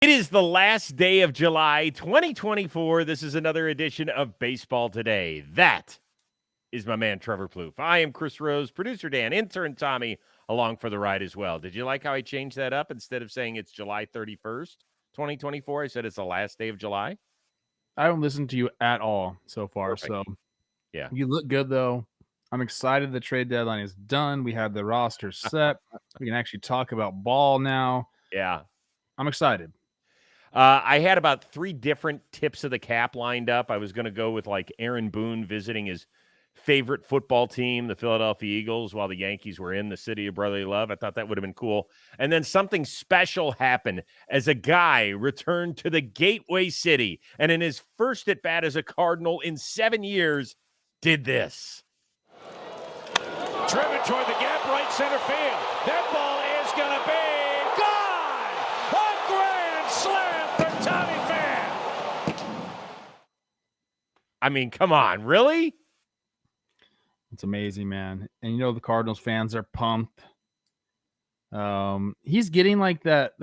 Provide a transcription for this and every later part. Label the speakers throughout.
Speaker 1: It is the last day of July 2024. This is another edition of Baseball Today. That is my man, Trevor Plouffe. I am Chris Rose, producer Dan, intern Tommy, along for the ride as well. Did you like how I changed that up? Instead of saying it's July 31st, 2024, I said it's the last day of July?
Speaker 2: I don't listen to you at all so far.
Speaker 1: Perfect.
Speaker 2: So
Speaker 1: Yeah.
Speaker 2: you look good, though. I'm excited the trade deadline is done. We have the roster set. We can actually talk about ball now.
Speaker 1: Yeah.
Speaker 2: I'm excited.
Speaker 1: I had about 3 different tips of the cap lined up. I was going to go with like Aaron Boone visiting his favorite football team, the Philadelphia Eagles, while the Yankees were in the city of brotherly love. I thought that would have been cool. And then something special happened as a guy returned to the Gateway City and in his first at bat as a Cardinal in 7 years did this.
Speaker 3: Driven toward the gap, right center field. That ball is going to be gone! A grand slam for Tommy Pham.
Speaker 1: I mean, come on, really?
Speaker 2: It's amazing, man. And you know the Cardinals fans are pumped. He's getting like that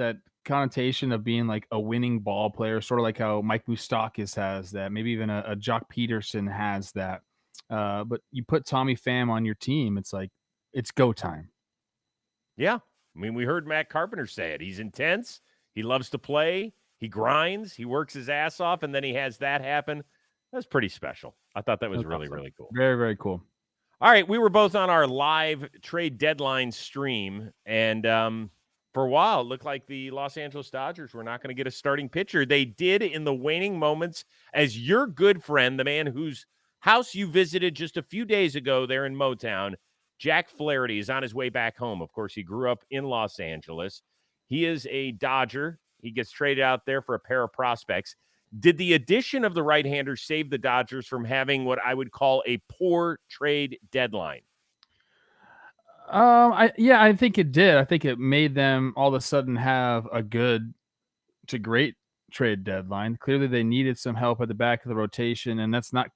Speaker 2: connotation of being like a winning ball player, sort of like how Mike Moustakas has that. Maybe even a Jock Peterson has that. But you put Tommy Pham on your team, it's like it's go time.
Speaker 1: Yeah. I mean, we heard Matt Carpenter say it. He's intense. He loves to play. He grinds. He works his ass off, and then he has that happen. That's pretty special. I thought that was really, really cool.
Speaker 2: Very, very cool.
Speaker 1: All right, we were both on our live trade deadline stream, and for a while, it looked like the Los Angeles Dodgers were not going to get a starting pitcher. They did in the waning moments as your good friend, the man whose house you visited just a few days ago there in Motown, Jack Flaherty, is on his way back home. Of course, he grew up in Los Angeles. He is a Dodger. He gets traded out there for a pair of prospects. Did the addition of the right-hander save the Dodgers from having what I would call a poor trade deadline?
Speaker 2: I think it did. I think it made them all of a sudden have a good to great trade deadline. Clearly, they needed some help at the back of the rotation, and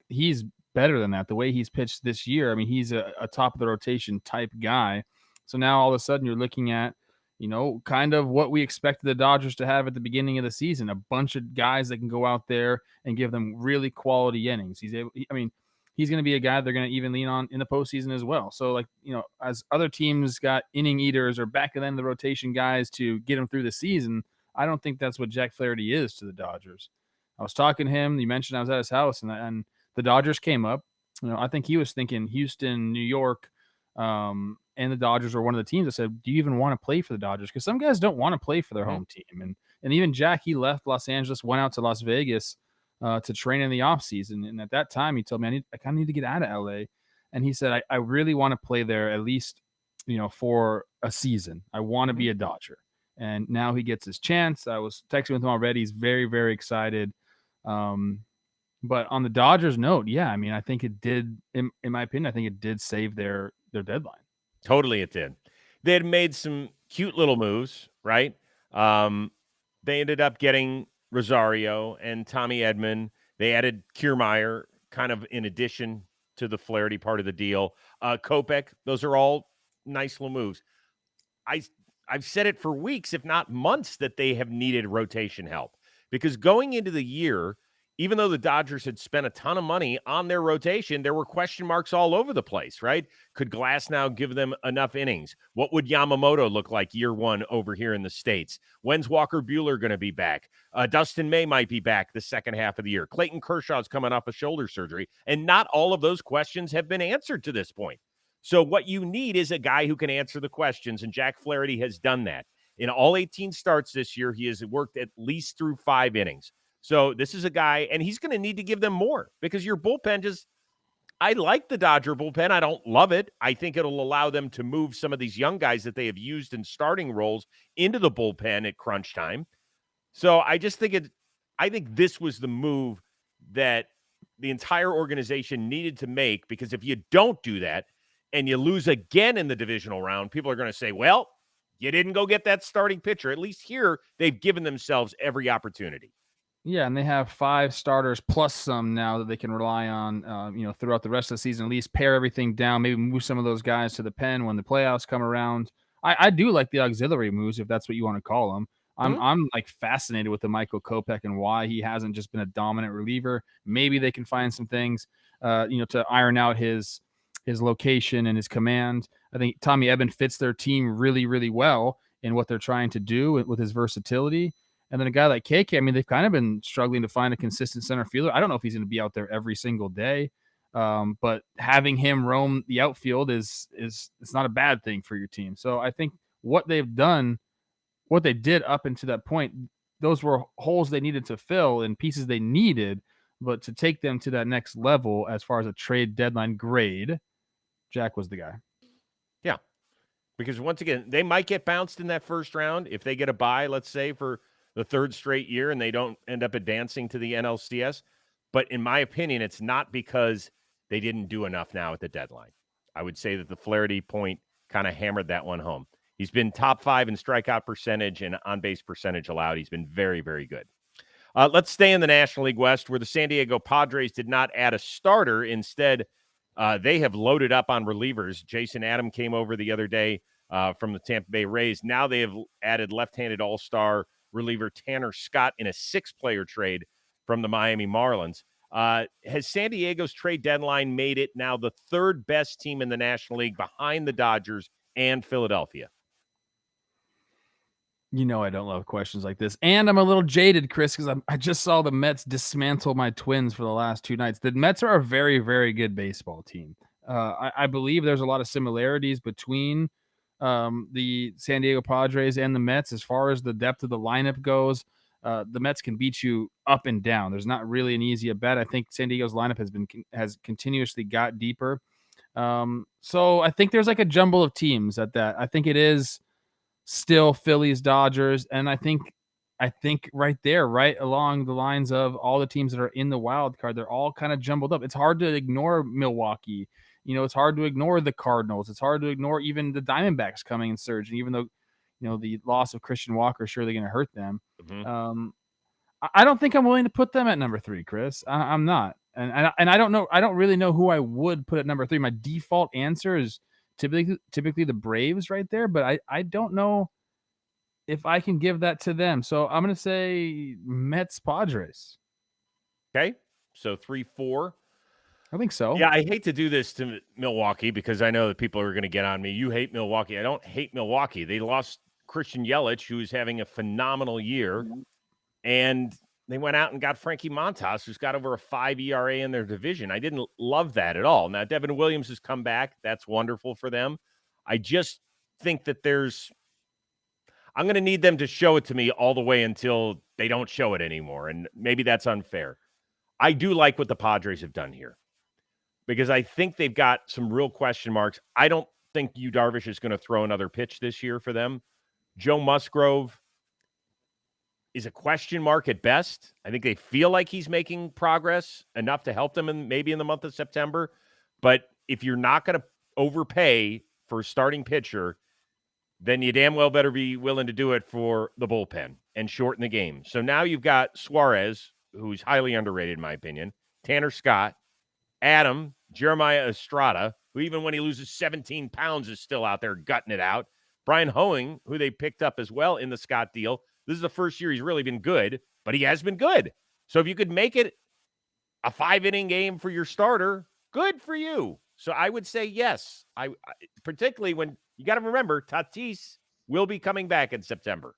Speaker 2: he's better than that. The way he's pitched this year, I mean, he's a top of the rotation type guy. So now all of a sudden you're looking at, kind of what we expected the Dodgers to have at the beginning of the season, a bunch of guys that can go out there and give them really quality innings. He's going to be a guy they're going to even lean on in the postseason as well. So as other teams got inning eaters or back of the end of the rotation guys to get them through the season, I don't think that's what Jack Flaherty is to the Dodgers. I was talking to him. You mentioned I was at his house and the Dodgers came up. I think he was thinking Houston, New York, and the Dodgers were one of the teams that said, do you even want to play for the Dodgers? Because some guys don't want to play for their home team. And even Jack, he left Los Angeles, went out to Las Vegas to train in the offseason. And at that time, he told me, I kind of need to get out of LA. And he said, I really want to play there at least, for a season. I want to be a Dodger. And now he gets his chance. I was texting with him already. He's very, very excited. But on the Dodgers note, yeah, I mean, I think it did, in my opinion, I think it did save their deadline.
Speaker 1: Totally it did. They had made some cute little moves, right? They ended up getting Rosario and Tommy Edman. They added Kiermaier kind of in addition to the Flaherty part of the deal. Kopech, those are all nice little moves. I've said it for weeks, if not months, that they have needed rotation help. Because going into the year, even though the Dodgers had spent a ton of money on their rotation, there were question marks all over the place, right? Could Glasnow give them enough innings? What would Yamamoto look like year one over here in the States? When's Walker Buehler going to be back? Dustin May might be back the second half of the year. Clayton Kershaw's coming off a shoulder surgery, and not all of those questions have been answered to this point. So what you need is a guy who can answer the questions, and Jack Flaherty has done that. In all 18 starts this year, he has worked at least through 5 innings. So this is a guy, and he's going to need to give them more because your bullpen I like the Dodger bullpen. I don't love it. I think it'll allow them to move some of these young guys that they have used in starting roles into the bullpen at crunch time. So I just think I think this was the move that the entire organization needed to make, because if you don't do that and you lose again in the divisional round, people are going to say, well, you didn't go get that starting pitcher. At least here, they've given themselves every opportunity.
Speaker 2: Yeah, and they have 5 starters plus some now that they can rely on, throughout the rest of the season. At least pare everything down, maybe move some of those guys to the pen when the playoffs come around. I do like the auxiliary moves, if that's what you want to call them. I'm like fascinated with the Michael Kopech and why he hasn't just been a dominant reliever. Maybe they can find some things, to iron out his location and his command. I think Tommy Edman fits their team really, really well in what they're trying to do with his versatility. And then a guy like KK, I mean, they've kind of been struggling to find a consistent center fielder. I don't know if he's going to be out there every single day, but having him roam the outfield is it's not a bad thing for your team. So I think what they've done, what they did up until that point, those were holes they needed to fill and pieces they needed, but to take them to that next level as far as a trade deadline grade, Jack was the guy.
Speaker 1: Yeah, because once again, they might get bounced in that first round if they get a bye, let's say, for the third straight year and they don't end up advancing to the NLCS. But in my opinion, it's not because they didn't do enough now at the deadline. I would say that the Flaherty point kind of hammered that one home. He's been top 5 in strikeout percentage and on-base percentage allowed. He's been very, very good. Let's stay in the National League West, where the San Diego Padres did not add a starter. Instead, they have loaded up on relievers. Jason Adam came over the other day from the Tampa Bay Rays. Now they have added left-handed all-star reliever Tanner Scott in a 6-player trade from the Miami Marlins. Has San Diego's trade deadline made it now the third best team in the National League behind the Dodgers and Philadelphia?
Speaker 2: You know I don't love questions like this. And I'm a little jaded, Chris, because I just saw the Mets dismantle my Twins for the last 2 nights. The Mets are a very, very good baseball team. I believe there's a lot of similarities between the San Diego Padres and the Mets as far as the depth of the lineup goes. The Mets can beat you up and down. There's not really an easy bet. I think San Diego's lineup has continuously got deeper. So I think there's like a jumble of teams at that. I think it is still Phillies, Dodgers, and I think right there, right along the lines of all the teams that are in the wild card, they're all kind of jumbled up. It's hard to ignore Milwaukee. It's hard to ignore the Cardinals. It's hard to ignore even the Diamondbacks coming and surging, even though, the loss of Christian Walker is surely going to hurt them.
Speaker 1: Mm-hmm.
Speaker 2: I don't think I'm willing to put them at number 3, Chris. I'm not. And I don't know. I don't really know who I would put at number 3. My default answer is typically the Braves right there, but I don't know if I can give that to them. So I'm going to say Mets, Padres.
Speaker 1: Okay, so 3-4.
Speaker 2: I think so.
Speaker 1: Yeah, I hate to do this to Milwaukee because I know that people are going to get on me. You hate Milwaukee. I don't hate Milwaukee. They lost Christian Yelich, who's having a phenomenal year, and they went out and got Frankie Montas, who's got over a 5 ERA in their division. I didn't love that at all. Now, Devin Williams has come back. That's wonderful for them. I just think that I'm going to need them to show it to me all the way until they don't show it anymore, and maybe that's unfair. I do like what the Padres have done here because I think they've got some real question marks. I don't think Yu Darvish is going to throw another pitch this year for them. Joe Musgrove is a question mark at best. I think they feel like he's making progress enough to help them maybe in the month of September. But if you're not going to overpay for a starting pitcher, then you damn well better be willing to do it for the bullpen and shorten the game. So now you've got Suarez, who's highly underrated in my opinion, Tanner Scott, Adam, Jeremiah Estrada, who even when he loses 17 pounds is still out there gutting it out, Brian Hoeing, who they picked up as well in the Scott deal. This is the first year he's really been good, but he has been good. So if you could make it a 5-inning game for your starter, good for you. So I would say yes. I particularly when you got to remember Tatis will be coming back in September.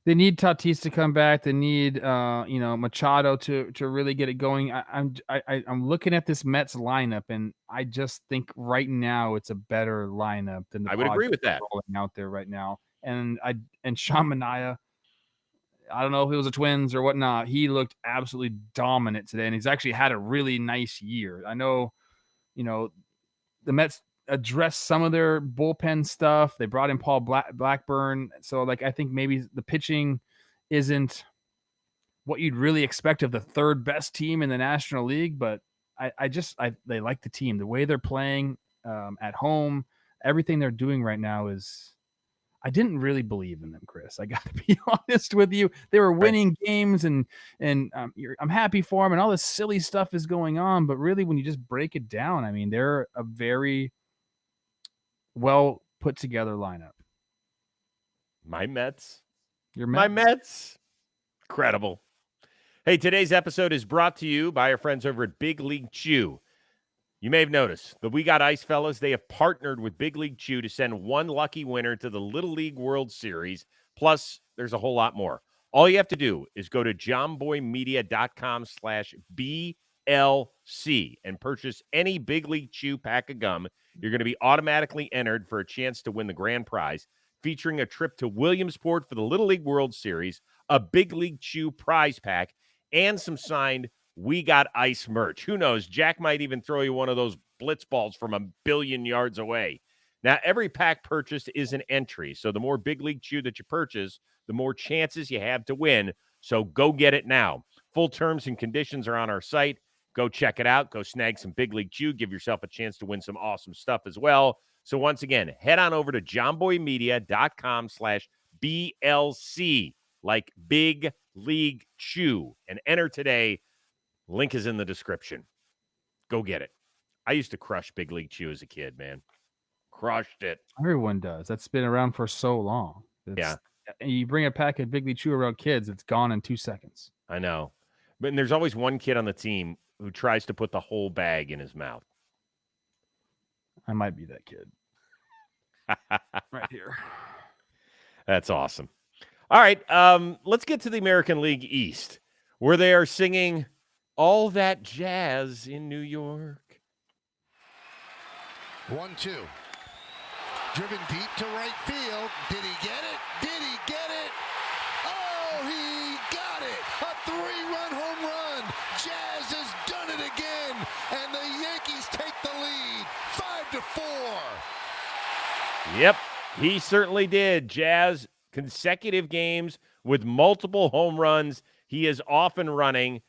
Speaker 2: They need Tatis to come back. They need Machado to really get it going. I'm looking at this Mets lineup, and I just think right now it's a better lineup than the
Speaker 1: I would agree with that
Speaker 2: rolling out there right now. And Sean Manaea, I don't know if it was the Twins or whatnot. He looked absolutely dominant today, and he's actually had a really nice year. I know, the Mets addressed some of their bullpen stuff. They brought in Paul Blackburn. So, I think maybe the pitching isn't what you'd really expect of the third best team in the National League, but they like the team. The way they're playing at home, everything they're doing right now is – I didn't really believe in them, Chris. I got to be honest with you. They were winning games, and I'm happy for them, and all this silly stuff is going on. But really, when you just break it down, I mean, they're a very well put together lineup.
Speaker 1: My Mets
Speaker 2: Your
Speaker 1: My
Speaker 2: Mets.
Speaker 1: Mets. Incredible. Hey, today's episode is brought to you by our friends over at Big League Chew. You may have noticed the We Got Ice fellas, they have partnered with Big League Chew to send one lucky winner to the Little League World Series. Plus, there's a whole lot more. All you have to do is go to johnboymedia.com/BLC and purchase any Big League Chew pack of gum. You're going to be automatically entered for a chance to win the grand prize, featuring a trip to Williamsport for the Little League World Series, a Big League Chew prize pack, and some signed We Got Ice merch. Who knows? Jack might even throw you one of those blitz balls from 1,000,000,000 yards away. Now, every pack purchased is an entry. So the more Big League Chew that you purchase, the more chances you have to win. So go get it now. Full terms and conditions are on our site. Go check it out. Go snag some Big League Chew. Give yourself a chance to win some awesome stuff as well. So once again, head on over to johnboymedia.com/BLC, like Big League Chew, and enter today. Link is in the description. Go get it. I used to crush Big League Chew as a kid, man. Crushed it.
Speaker 2: Everyone does. That's been around for so long.
Speaker 1: Yeah.
Speaker 2: You bring a pack of Big League Chew around kids, it's gone in 2 seconds.
Speaker 1: I know. But there's always one kid on the team who tries to put the whole bag in his mouth.
Speaker 2: I might be that kid. Right here.
Speaker 1: That's awesome. All right, let's get to the American League East, where they are singing All That Jazz in New York.
Speaker 4: 1-2. Driven deep to right field. Did he get it? Did he get it? Oh, he got it! A 3-run home run. Jazz has done it again, and the Yankees take the lead, 5-4.
Speaker 1: Yep, he certainly did. Jazz, consecutive games with multiple home runs. He is off and running.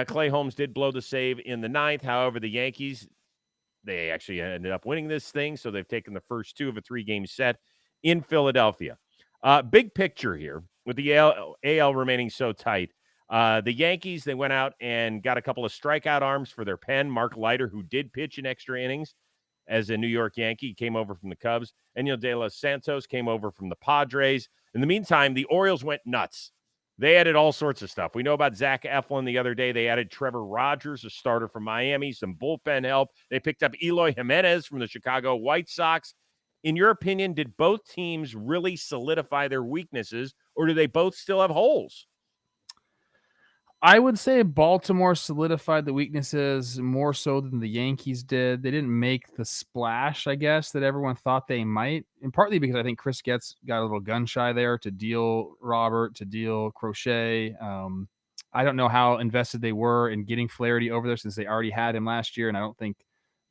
Speaker 1: Clay Holmes did blow the save in the ninth. However, the Yankees, they actually ended up winning this thing, so they've taken the first two of a 3-game set in Philadelphia. Big picture here, with the AL remaining so tight. The Yankees, they went out and got a couple of strikeout arms for their pen. Mark Leiter, who did pitch in extra innings as a New York Yankee, came over from the Cubs. Enio De Los Santos came over from the Padres. In the meantime, the Orioles went nuts. They added all sorts of stuff. We know about Zach Eflin the other day. They added Trevor Rogers, a starter from Miami, some bullpen help. They picked up Eloy Jimenez from the Chicago White Sox. In your opinion, did both teams really solidify their weaknesses, or do they both still have holes?
Speaker 2: I would say Baltimore solidified the weaknesses more so than the Yankees did. They didn't make the splash, I guess, that everyone thought they might, and partly because I think Chris Getz got a little gun shy there to deal Robert, to deal Crochet. I don't know how invested they were in getting Flaherty over there since they already had him last year, and I don't think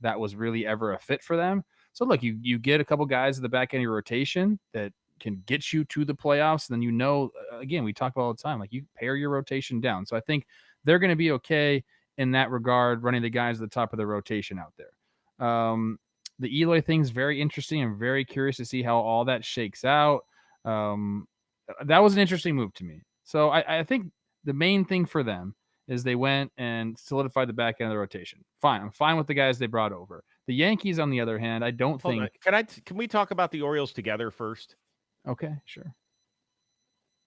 Speaker 2: that was really ever a fit for them. So look, you get a couple guys at the back end of your rotation that can get you to the playoffs, and then again, we talk about all the time, like you pare your rotation down. So I think they're going to be okay in that regard, running the guys at the top of the rotation out there. The Eloy thing's very interesting. I'm very curious to see how all that shakes out. That was an interesting move to me. So I think the main thing for them is they went and solidified the back end of the rotation. Fine. I'm fine with the guys they brought over. The Yankees, on the other hand, I don't think.
Speaker 1: Can we talk about the Orioles together first?
Speaker 2: Okay, sure.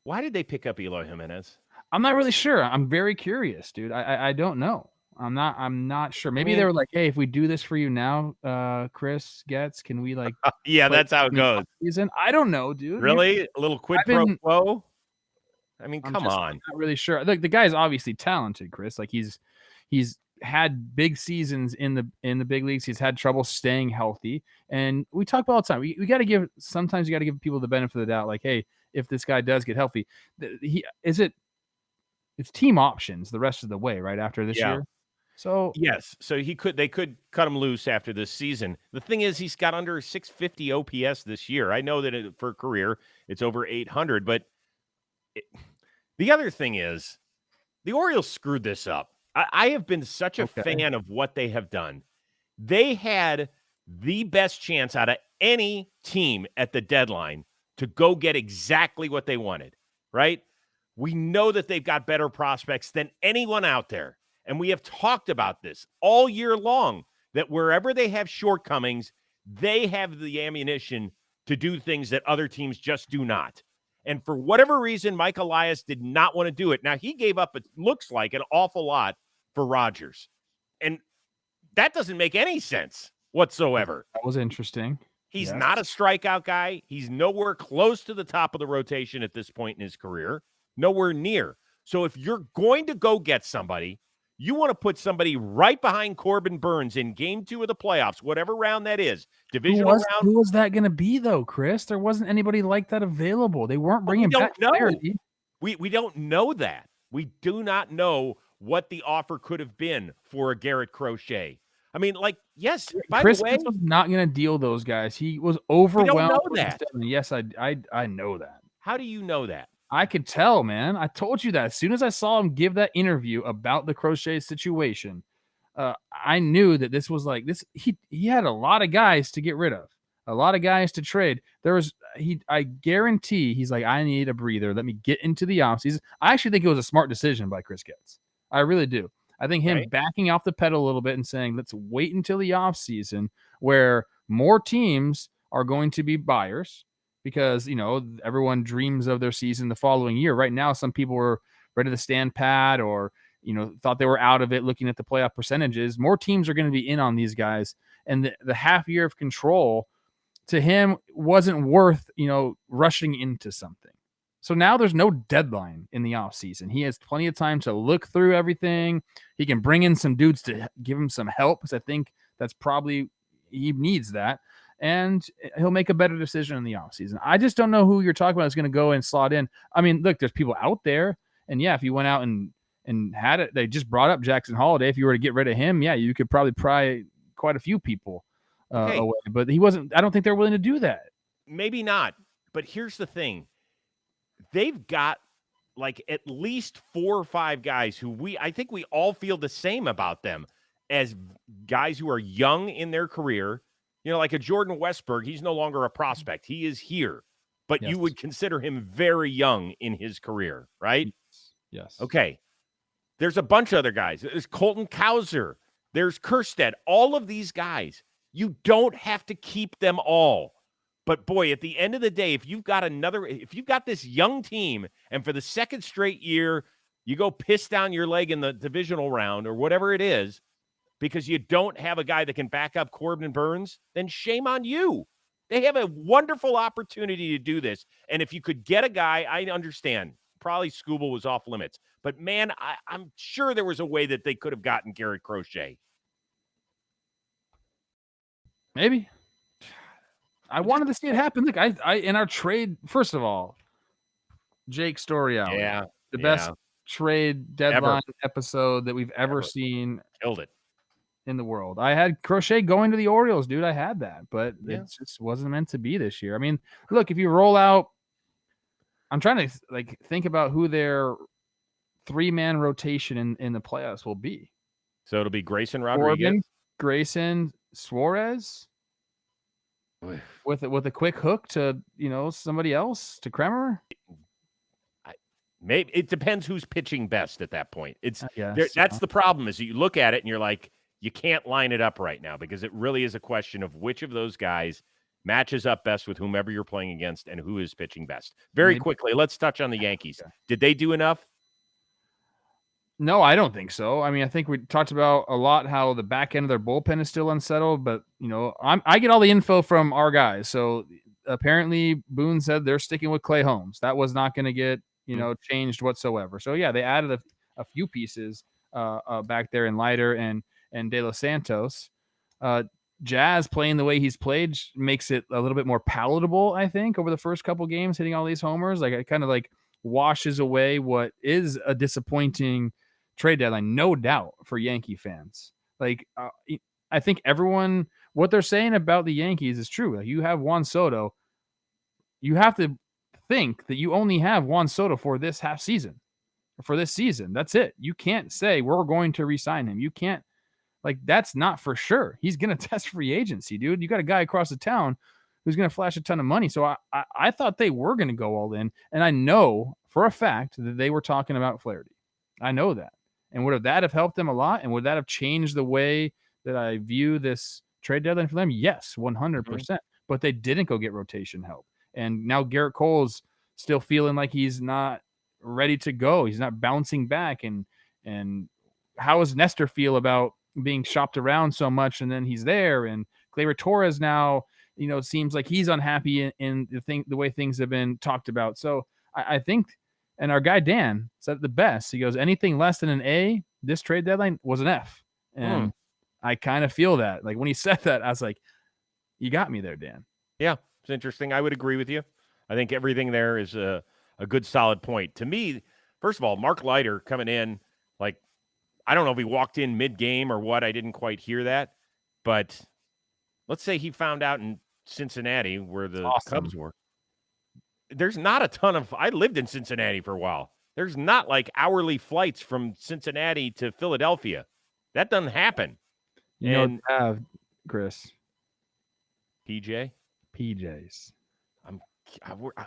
Speaker 1: Why did they pick up Eloy Jimenez?
Speaker 2: I'm not really sure. I'm very curious, dude. I don't know. I'm not sure. Maybe they were like, hey, if we do this for you now, Chris Getz, can we like
Speaker 1: yeah, that's how it goes.
Speaker 2: Season? I don't know, dude.
Speaker 1: Really? A little quid pro quo? I mean, come on.
Speaker 2: I'm not really sure. Look, the guy's obviously talented, Chris. Like he's had big seasons in the big leagues. He's had trouble staying healthy. And we talk about all the time. We got to sometimes you got to give people the benefit of the doubt. Like, hey, if this guy does get healthy, it's team options the rest of the way, right? After this year. So
Speaker 1: yes. So they could cut him loose after this season. The thing is, he's got under 650 OPS this year. I know that for a career, it's over 800, but the other thing is the Orioles screwed this up. I have been such a fan of what they have done. They had the best chance out of any team at the deadline to go get exactly what they wanted, right? We know that they've got better prospects than anyone out there. And we have talked about this all year long, that wherever they have shortcomings, they have the ammunition to do things that other teams just do not. And for whatever reason, Mike Elias did not want to do it. Now, he gave up, it looks like, an awful lot for Rodgers. And that doesn't make any sense whatsoever.
Speaker 2: That was interesting.
Speaker 1: He's
Speaker 2: Yes.
Speaker 1: not a strikeout guy. He's nowhere close to the top of the rotation at this point in his career. Nowhere near. So if you're going to go get somebody, you want to put somebody right behind Corbin Burns in game 2 of the playoffs, whatever round that is. Divisional round.
Speaker 2: Who was that going to be, though, Chris? There wasn't anybody like that available. They weren't bringing back Flaherty.
Speaker 1: We don't know that. We do not know what the offer could have been for a Garrett Crochet. I mean, like, yes, by
Speaker 2: Chris
Speaker 1: the way,
Speaker 2: was not going to deal those guys. He was overwhelmed.
Speaker 1: We don't know that.
Speaker 2: Yes, I know that.
Speaker 1: How do you know that?
Speaker 2: I could tell, man. I told you that as soon as I saw him give that interview about the Crochet situation, I knew that this was like this. He had a lot of guys to get rid of, a lot of guys to trade. I guarantee he's like, I need a breather. Let me get into the offseason. I actually think it was a smart decision by Chris Getz. I really do. I think him backing off the pedal a little bit and saying, let's wait until the offseason where more teams are going to be buyers. Because, everyone dreams of their season the following year. Right now, some people were ready to stand pat or, thought they were out of it looking at the playoff percentages. More teams are going to be in on these guys. And the half year of control to him wasn't worth, rushing into something. So now there's no deadline in the offseason. He has plenty of time to look through everything. He can bring in some dudes to give him some help because I think that's probably he needs that. And he'll make a better decision in the offseason. I just don't know who you're talking about is going to go and slot in. I mean, look, there's people out there. And, yeah, if you went out and had it, they just brought up Jackson Holiday. If you were to get rid of him, yeah, you could probably pry quite a few people away. But I don't think they're willing to do that.
Speaker 1: Maybe not. But here's the thing. They've got like at least 4 or 5 guys who I think we all feel the same about them as guys who are young in their career. Like a Jordan Westberg, he's no longer a prospect. He is here, but you would consider him very young in his career, right?
Speaker 2: Yes.
Speaker 1: Okay. There's a bunch of other guys. There's Colton Cowser. There's Kerstead. All of these guys, you don't have to keep them all. But boy, at the end of the day, if you've got this young team and for the second straight year, you go piss down your leg in the divisional round or whatever it is, because you don't have a guy that can back up Corbin Burns, then shame on you. They have a wonderful opportunity to do this. And if you could get a guy, I understand. Probably Scooble was off limits. But, man, I'm sure there was a way that they could have gotten Garrett Crochet.
Speaker 2: Maybe. I wanted to see it happen. Look, I in our trade, first of all, Jake Storyhour.
Speaker 1: Yeah.
Speaker 2: The best trade deadline episode that we've ever seen.
Speaker 1: Killed it.
Speaker 2: In the world. I had Crochet going to the Orioles, dude. I had that, but it just wasn't meant to be this year. I mean, look, if you roll out, I'm trying to think about who their 3-man rotation in the playoffs will be.
Speaker 1: So it'll be Grayson Rodriguez,
Speaker 2: Corbin, Grayson, Suarez, with a quick hook to somebody else, to Kremer.
Speaker 1: Maybe it depends who's pitching best at that point.
Speaker 2: That's
Speaker 1: the problem is you look at it and you're like, you can't line it up right now because it really is a question of which of those guys matches up best with whomever you're playing against and who is pitching best. Very quickly, let's touch on the Yankees. Did they do enough?
Speaker 2: No, I don't think so. I mean, I think we talked about a lot how the back end of their bullpen is still unsettled, but I get all the info from our guys. So apparently Boone said they're sticking with Clay Holmes. That was not going to get, changed whatsoever. So yeah, they added a few pieces back there in Leiter and De Los Santos. Jazz playing the way he's played makes it a little bit more palatable, I think, over the first couple games, hitting all these homers. Like it kind of washes away what is a disappointing trade deadline, no doubt, for Yankee fans. I think everyone, what they're saying about the Yankees is true. You have Juan Soto. You have to think that you only have Juan Soto for this half season, for this season. That's it. You can't say we're going to re-sign him. You can't. That's not for sure. He's going to test free agency, dude. You got a guy across the town who's going to flash a ton of money. So I thought they were going to go all in. And I know for a fact that they were talking about Flaherty. I know that. And would that have helped them a lot? And would that have changed the way that I view this trade deadline for them? Yes, 100%. But they didn't go get rotation help. And now Garrett Cole's still feeling like he's not ready to go. He's not bouncing back. And how does Nestor feel about being shopped around so much and then he's there? And Gleyber Torres now, it seems like he's unhappy in the way things have been talked about. So I think, and our guy Dan said it the best. He goes, anything less than an A this trade deadline was an F. And I kind of feel that. Like when he said that, I was like, you got me there, Dan.
Speaker 1: Yeah, it's interesting. I would agree with you. I think everything there is a good, solid point. To me, first of all, Mark Leiter coming in, like, I don't know if he walked in mid-game or what. I didn't quite hear that. But let's say he found out in Cincinnati where the Cubs were. There's not a ton of – I lived in Cincinnati for a while. There's not like hourly flights from Cincinnati to Philadelphia. That doesn't happen.
Speaker 2: You know what you have, Chris?
Speaker 1: PJ?
Speaker 2: PJs.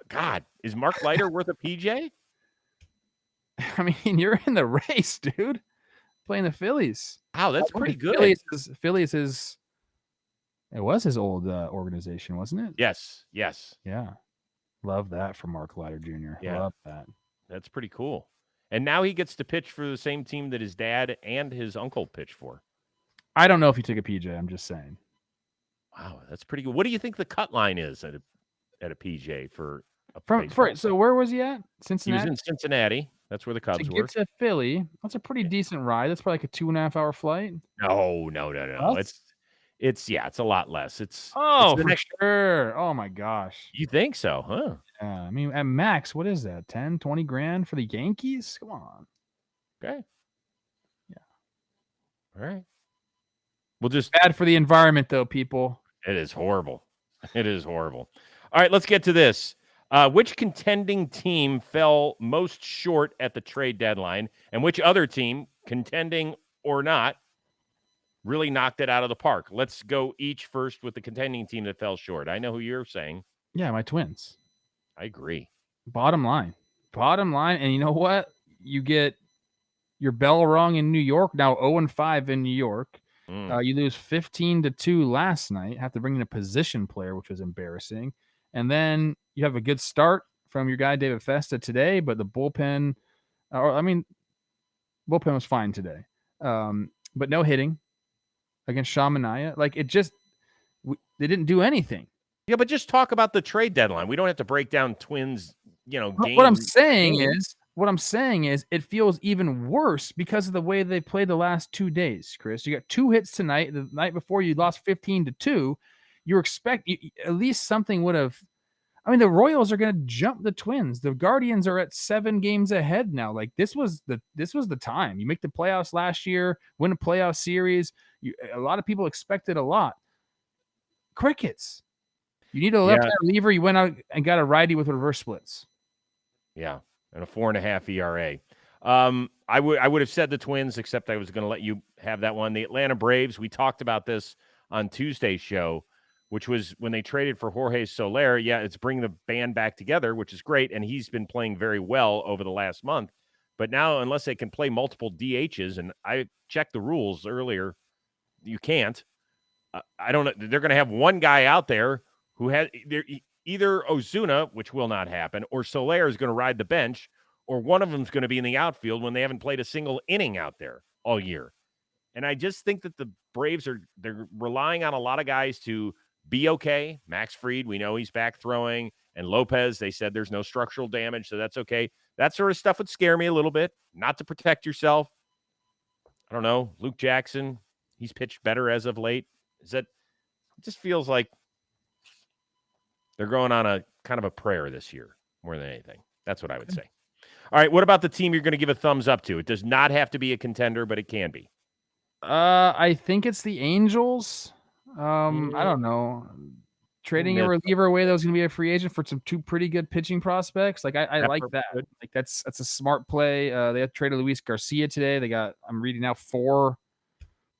Speaker 1: God, is Mark Leiter worth a PJ?
Speaker 2: I mean, you're in the race, dude. Playing the Phillies.
Speaker 1: Wow, that's pretty good.
Speaker 2: Phillies is it was his old organization, wasn't it?
Speaker 1: Yes.
Speaker 2: Yeah. Love that for Mark Leiter Jr.
Speaker 1: Yeah.
Speaker 2: Love that.
Speaker 1: That's pretty cool. And now he gets to pitch for the same team that his dad and his uncle pitched for.
Speaker 2: I don't know if he took a PJ. I'm just saying.
Speaker 1: Wow, that's pretty good. What do you think the cut line is at a PJ for
Speaker 2: so where was he at? Cincinnati?
Speaker 1: He was in Cincinnati. That's where the Cubs were.
Speaker 2: To get to Philly, that's a pretty decent ride. That's probably like a 2.5 hour flight.
Speaker 1: No.
Speaker 2: What?
Speaker 1: It's a lot less.
Speaker 2: For sure. Oh my gosh.
Speaker 1: You think so, huh?
Speaker 2: Yeah. I mean, at max, what is that? 10, 20 grand for the Yankees? Come on.
Speaker 1: Okay.
Speaker 2: Yeah.
Speaker 1: All right. We'll just
Speaker 2: bad for the environment, though, people.
Speaker 1: It is horrible. It is horrible. All right, let's get to this. Which contending team fell most short at the trade deadline, and which other team, contending or not, really knocked it out of the park? Let's go each first with the contending team that fell short. I know who you're saying.
Speaker 2: Yeah, my Twins.
Speaker 1: I agree.
Speaker 2: Bottom line. And you know what? You get your bell rung in New York, now 0-5 in New York. You lose 15-2 last night. Have to bring in a position player, which was embarrassing. And then you have a good start from your guy David Festa today, but the bullpen, bullpen was fine today. But no hitting against Shamanaya. Like they didn't do anything.
Speaker 1: Yeah, but just talk about the trade deadline. We don't have to break down Twins, game.
Speaker 2: What I'm saying is it feels even worse because of the way they played the last 2 days, Chris. You got 2 hits tonight. The night before you lost 15-2. You expect at least something would have. I mean, the Royals are going to jump the Twins. The Guardians are at 7 games ahead now. Like this was the time. You make the playoffs last year, win a playoff series. A lot of people expected a lot. Crickets. You need a left-hand reliever. You went out and got a righty with reverse splits.
Speaker 1: Yeah, and a 4.5 ERA. I would have said the Twins, except I was going to let you have that one. The Atlanta Braves. We talked about this on Tuesday's show, which was when they traded for Jorge Soler. Yeah, it's bringing the band back together, which is great, and he's been playing very well over the last month. But now, unless they can play multiple DHs, and I checked the rules earlier, you can't. I don't know. They're going to have one guy out there who has either Ozuna, which will not happen, or Soler is going to ride the bench, or one of them is going to be in the outfield when they haven't played a single inning out there all year. And I just think that the Braves they're relying on a lot of guys to be okay. Max Fried, we know he's back throwing, and Lopez, they said there's no structural damage, so that's okay. That sort of stuff would scare me a little bit, not to protect yourself. I don't know. Luke Jackson, he's pitched better as of late. It just feels like they're going on a kind of a prayer this year more than anything. That's what I would say. All right, what about the team you're going to give a thumbs up to? It does not have to be a contender, but it can be.
Speaker 2: I think it's the Angels. I don't know. Trading a reliever away that was going to be a free agent for some 2 pretty good pitching prospects. Like I like that. Like that's a smart play. They have traded Luis Garcia today. They got, I'm reading now, 4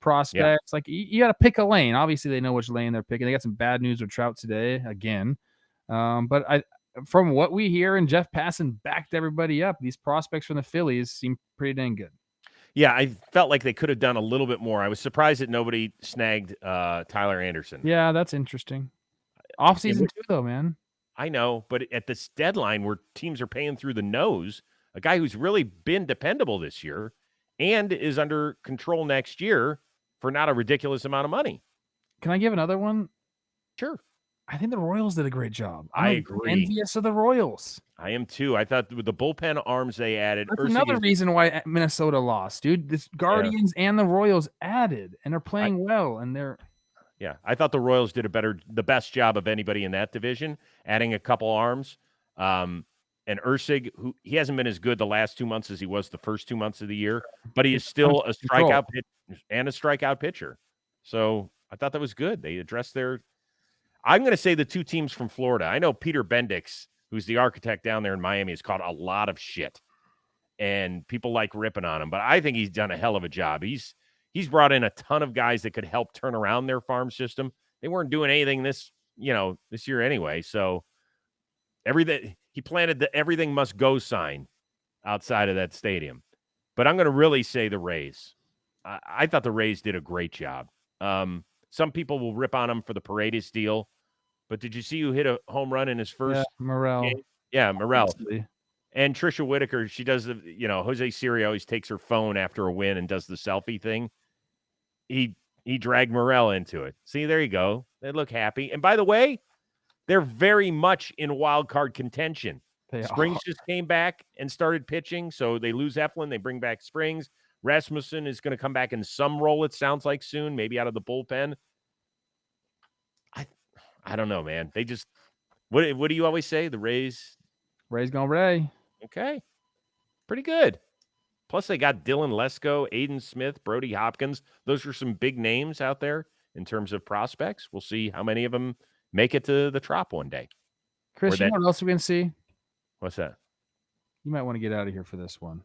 Speaker 2: prospects. Yeah. Like you got to pick a lane. Obviously, they know which lane they're picking. They got some bad news with Trout today again. But from what we hear, and Jeff Passan backed everybody up, these prospects from the Phillies seem pretty dang good.
Speaker 1: Yeah, I felt like they could have done a little bit more. I was surprised that nobody snagged Tyler Anderson.
Speaker 2: Yeah, that's interesting. Offseason too, though, man.
Speaker 1: I know, but at this deadline where teams are paying through the nose, a guy who's really been dependable this year and is under control next year for not a ridiculous amount of money.
Speaker 2: Can I give another one?
Speaker 1: Sure.
Speaker 2: I think the Royals did a great job.
Speaker 1: I
Speaker 2: I'm
Speaker 1: agree.
Speaker 2: envious of the Royals.
Speaker 1: I am too. I thought with the bullpen arms they added,
Speaker 2: That's another reason why Minnesota lost, dude. This Guardians and the Royals added, and they're playing well, and they're
Speaker 1: yeah. I thought the Royals did the best job of anybody in that division, adding a couple arms. And Ursig, who he hasn't been as good the last 2 months as he was the first 2 months of the year, but he is still a strikeout pitcher. So I thought that was good. They addressed their. I'm going to say the two teams from Florida. I know Peter Bendix, who's the architect down there in Miami, has caught a lot of shit, and people like ripping on him. But I think he's done a hell of a job. He's brought in a ton of guys that could help turn around their farm system. They weren't doing anything this year anyway. So he planted the everything must go sign outside of that stadium. But I'm going to really say the Rays. I thought the Rays did a great job. Some people will rip on him for the Paredes deal, but did you see who hit a home run in his first
Speaker 2: Morel?
Speaker 1: game? Yeah, Morel.
Speaker 2: Obviously.
Speaker 1: And Trisha Whitaker, she does Jose Siri always takes her phone after a win and does the selfie thing. He dragged Morel into it. See, there you go. They look happy. And by the way, they're very much in wild card contention. Springs just came back and started pitching, so they lose Eflin. They bring back Springs. Rasmussen is going to come back in some role, it sounds like, soon, maybe out of the bullpen. I don't know, man. They just what do you always say? The Rays
Speaker 2: Gonna Ray.
Speaker 1: Okay. Pretty good. Plus, they got Dylan Lesko, Aiden Smith, Brody Hopkins. Those are some big names out there in terms of prospects. We'll see how many of them make it to the Trop one day.
Speaker 2: Chris, you know what else we can see?
Speaker 1: What's that?
Speaker 2: You might want to get out of here for this one.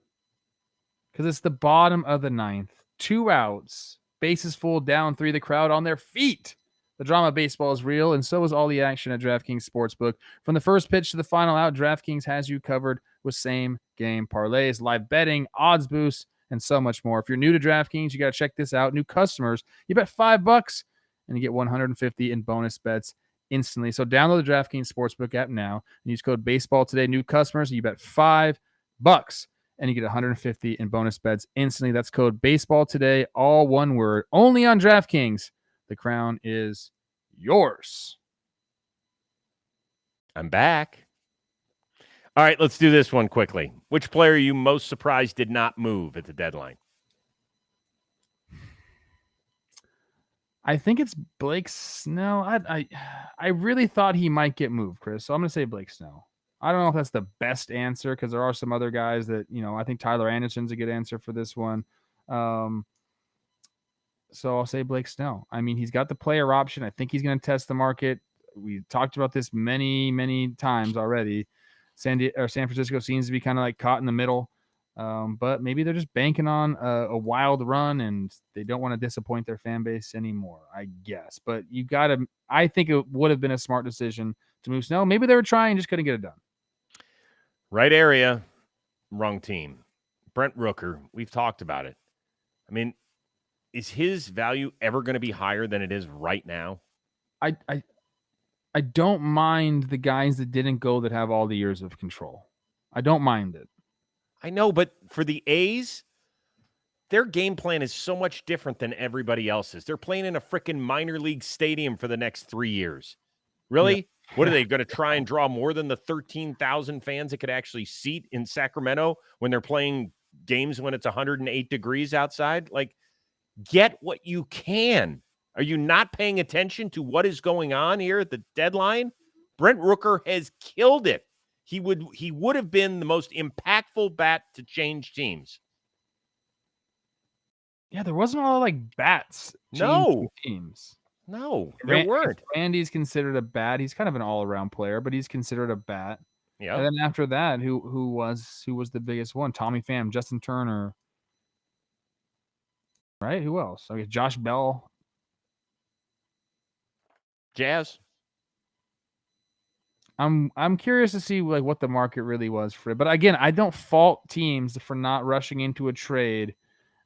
Speaker 2: Because it's the bottom of the ninth. 2 outs. Bases full, down 3. The crowd on their feet. The drama of baseball is real, and so is all the action at DraftKings Sportsbook. From the first pitch to the final out, DraftKings has you covered with same-game parlays, live betting, odds boosts, and so much more. If you're new to DraftKings, you got to check this out. New customers, you bet $5, and you get $150 in bonus bets instantly. So download the DraftKings Sportsbook app now and use code BASEBALL today. New customers, you bet $5, and you get $150 in bonus bets instantly. That's code BASEBALL today, all one word, only on DraftKings. The crown is yours.
Speaker 1: I'm back. All right, let's do this one quickly. Which player are you most surprised did not move at the deadline?
Speaker 2: I think it's Blake Snell. I really thought he might get moved, Chris. So I'm going to say Blake Snell. I don't know if that's the best answer because there are some other guys that, I think Tyler Anderson's a good answer for this one. So I'll say Blake Snell. I mean, he's got the player option. I think he's going to test the market. We talked about this many, many times already. San Francisco seems to be kind of like caught in the middle. But maybe they're just banking on a wild run and they don't want to disappoint their fan base anymore, I guess. But I think it would have been a smart decision to move Snell. Maybe they were trying, just couldn't get it done.
Speaker 1: Right area, wrong team. Brent Rooker, we've talked about it. I mean, is his value ever going to be higher than it is right now?
Speaker 2: I don't mind the guys that didn't go that have all the years of control. I don't mind it.
Speaker 1: I know, but for the A's, their game plan is so much different than everybody else's. They're playing in a freaking minor league stadium for the next 3 years. Really? Yeah. What are they going to try and draw more than the 13,000 fans that could actually seat in Sacramento when they're playing games when it's 108 degrees outside? Like, get what you can. Are you not paying attention to what is going on here at the deadline? Brent Rooker has killed it. He would have been the most impactful bat to change teams.
Speaker 2: Yeah, there wasn't a lot of like bats.
Speaker 1: No
Speaker 2: teams.
Speaker 1: No, there weren't.
Speaker 2: Randy's considered a bat. He's kind of an all-around player, but he's considered a bat.
Speaker 1: Yeah.
Speaker 2: And then after that, who was the biggest one? Tommy Pham, Justin Turner. Right? Who else? I guess Josh Bell.
Speaker 1: Jazz.
Speaker 2: I'm curious to see like what the market really was for it. But again, I don't fault teams for not rushing into a trade.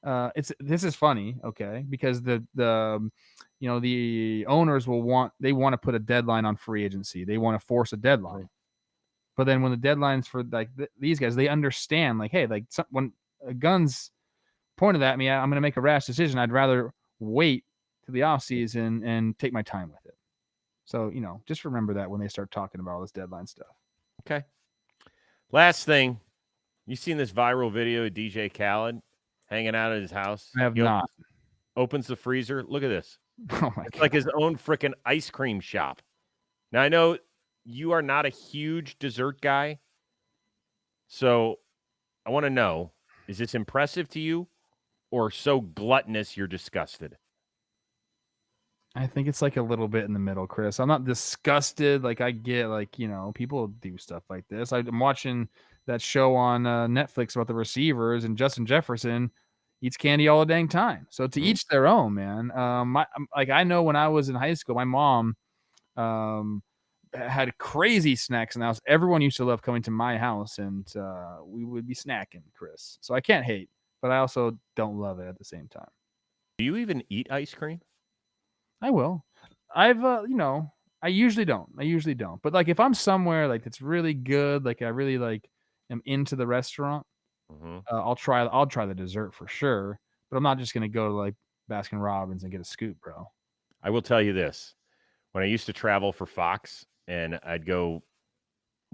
Speaker 2: This is funny, okay? Because the the owners want to put a deadline on free agency. They want to force a deadline.
Speaker 1: Right.
Speaker 2: But then when the deadlines for like these guys, they understand like, hey, like when a gun's pointed at me, I'm going to make a rash decision. I'd rather wait to the offseason and take my time with it. So, just remember that when they start talking about all this deadline stuff.
Speaker 1: Okay. Last thing, you seen this viral video of DJ Khaled hanging out at his house?
Speaker 2: I have not.
Speaker 1: Opens the freezer. Look at this.
Speaker 2: Oh my
Speaker 1: It's
Speaker 2: God.
Speaker 1: like his own freaking ice cream shop. Now, I know you are not a huge dessert guy, so I want to know, is this impressive to you or so gluttonous you're disgusted?
Speaker 2: I think it's like a little bit in the middle, Chris. I'm not disgusted. Like I get like, people do stuff like this. I'm watching that show on Netflix about the receivers, and Justin Jefferson eats candy all the dang time. So to each their own, man. I know when I was in high school, my mom had crazy snacks in the house. Everyone used to love coming to my house, and we would be snacking, Chris. So I can't hate, but I also don't love it at the same time.
Speaker 1: Do you even eat ice cream?
Speaker 2: I will. I've I usually don't. But like if I'm somewhere like it's really good, like I really like am into the restaurant, I'll try the dessert for sure. But I'm not just gonna go to like Baskin Robbins and get a scoop, bro.
Speaker 1: I will tell you this. When I used to travel for Fox and I'd go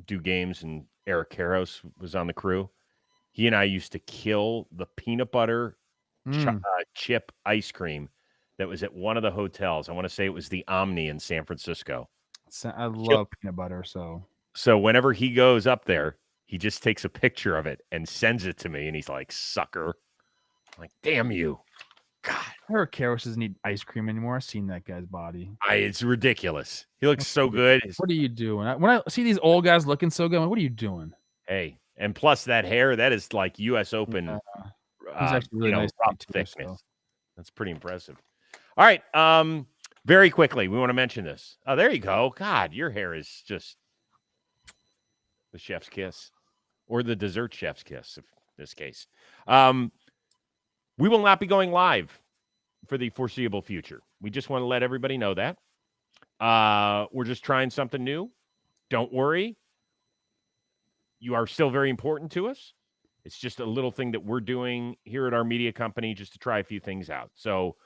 Speaker 1: do games and Eric Karros was on the crew, he and I used to kill the peanut butter chip ice cream that was at one of the hotels. I want to say it was the Omni in San Francisco.
Speaker 2: I love peanut butter,
Speaker 1: So whenever he goes up there, he just takes a picture of it and sends it to me, and he's like, sucker. I'm like, damn you. God.
Speaker 2: Eric Karros doesn't need ice cream anymore. I've seen that guy's body.
Speaker 1: It's ridiculous. He looks so good.
Speaker 2: What are you doing? When I see these old guys looking so good, I'm like, what are you doing?
Speaker 1: Hey, and plus that hair, that is like U.S. Open.
Speaker 2: He's actually really nice
Speaker 1: thickness.
Speaker 2: So.
Speaker 1: That's pretty impressive. All right. Very quickly, we want to mention this. Oh, there you go. God, your hair is just the chef's kiss, or the dessert chef's kiss, in this case. We will not be going live for the foreseeable future. We just want to let everybody know that. We're just trying something new. Don't worry. You are still very important to us. It's just a little thing that we're doing here at our media company just to try a few things out. So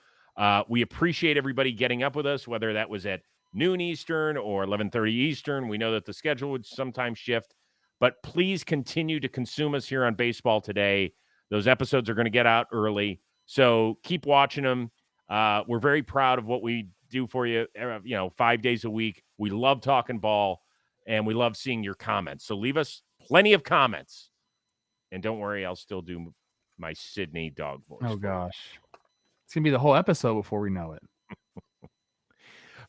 Speaker 1: we appreciate everybody getting up with us, whether that was at noon Eastern or 11:30 Eastern. We know that the schedule would sometimes shift, but please continue to consume us here on Baseball Today. Those episodes are going to get out early, so keep watching them. We're very proud of what we do for you, 5 days a week. We love talking ball, and we love seeing your comments. So leave us plenty of comments. And don't worry, I'll still do my Sydney dog voice.
Speaker 2: Oh, gosh. It's going to be the whole episode before we know it.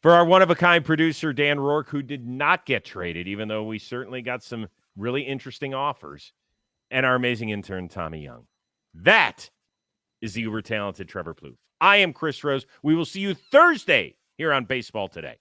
Speaker 1: For our one-of-a-kind producer, Dan Rourke, who did not get traded, even though we certainly got some really interesting offers, and our amazing intern, Tommy Young. That is the uber-talented Trevor Plouffe. I am Chris Rose. We will see you Thursday here on Baseball Today.